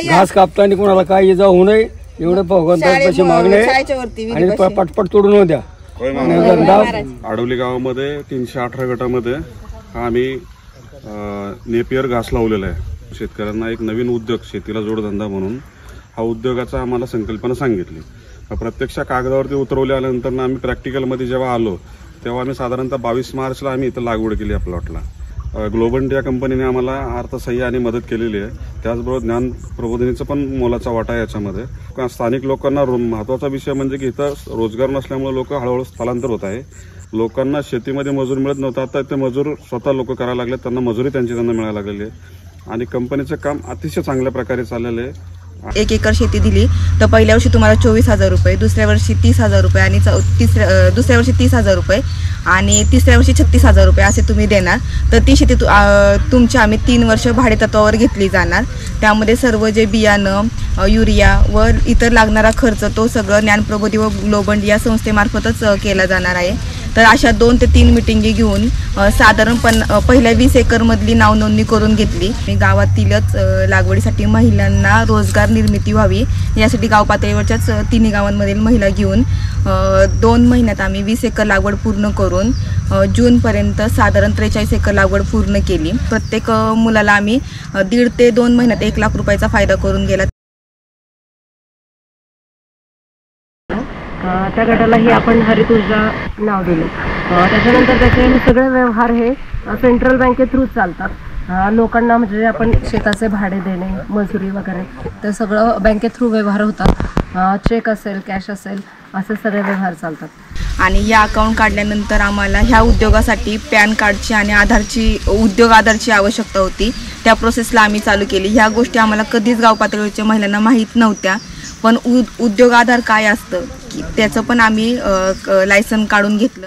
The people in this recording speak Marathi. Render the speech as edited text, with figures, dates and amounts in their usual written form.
घास कापताना कोणाला काय इजा होऊ नये एवढे भगवंताची मागणे आणि पटपट तोडून होऊ द्या. आडवली गावामध्ये 318 गटामध्ये हा आम्ही नेपियर घास लावलेला आहे. शेतकऱ्यांना एक नवीन उद्योग, शेतीला जोडधंदा म्हणून हा उद्योगाचा आम्हाला संकल्पना सांगितली. प्रत्यक्ष कागदावरती उतरवले आल्यानंतर आम्ही प्रॅक्टिकलमध्ये जेव्हा आलो तेव्हा आम्ही साधारणतः 22 मार्चला आम्ही इथं लागवड केली या प्लॉटला. ग्लोबल या कंपनीने आम्हाला अर्थसहाय्य आणि मदत केलेली आहे. त्याचबरोबर ज्ञान प्रबोधिनीचा पण मोलाचा वाटा आहे याच्यामध्ये. स्थानिक लोकांना महत्त्वाचा विषय म्हणजे की इथं रोजगार नसल्यामुळे लोक हळूहळू स्थलांतर होत आहे. लोकांना शेतीमध्ये मजूर मिळत नव्हतं, आता ते मजूर स्वतः लोक करायला लागले, त्यांना मजुरी त्यांना मिळायला लागलेली आहे आणि कंपनीचं काम अतिशय चांगल्या प्रकारे चाललेलं आहे. 1 एकर शेती दिली तर पहिल्या वर्षी तुम्हाला 24,000 रुपये, दुसऱ्या वर्षी 30,000 रुपये आणि दुसऱ्या वर्षी 30,000 रुपये आणि तिसऱ्या वर्षी 36,000 रुपये असे तुम्ही देणार. तर ती शेती तुमची आम्ही 3 वर्ष भाडेतत्वावर घेतली जाणार. त्यामध्ये सर्व जे बियाणं, युरिया व इतर लागणारा खर्च तो सगळं ज्ञानप्रबोधी व ग्लोबल या संस्थेमार्फतच केला जाणार आहे. तर अशा 2 ते 3 मिटिंगी घेऊन साधारण पहिल्या 20 एकरमधली नावनोंदणी करून घेतली. गावातीलच लागवडीसाठी महिलांना रोजगार निर्मिती व्हावी यासाठी गाव पातळीवरच्याच 3 गावांमधील महिला घेऊन 2 महिन्यात आम्ही 20 एकर लागवड पूर्ण करून जूनपर्यंत साधारण 43 एकर लागवड पूर्ण केली. प्रत्येक मुलाला आम्ही 1.5 ते 2 महिन्यात 1 लाख रुपयाचा फायदा करून गेला. त्या गटालाही आपण हरित ऊर्जा नाव दिलं. त्याच्यानंतर त्याचे सगळे व्यवहार हे सेंट्रल बँके थ्रू चालतात. लोकांना म्हणजे आपण शेताचे भाडे देणे, मजुरी वगैरे ते सगळं बँके थ्रू व्यवहार होतात. चेक असेल, कॅश असेल, असे सगळे व्यवहार चालतात. आणि या अकाउंट काढल्यानंतर आम्हाला ह्या उद्योगासाठी पॅन कार्डची आणि उद्योग आधारची आवश्यकता होती. त्या प्रोसेसला आम्ही चालू केली. ह्या गोष्टी आम्हाला कधीच गाव पातळीवरच्या महिलांना माहीत नव्हत्या. पण उद्योग आधार काय असतं त्याचं पण आम्ही लायसन काढून घेतलं.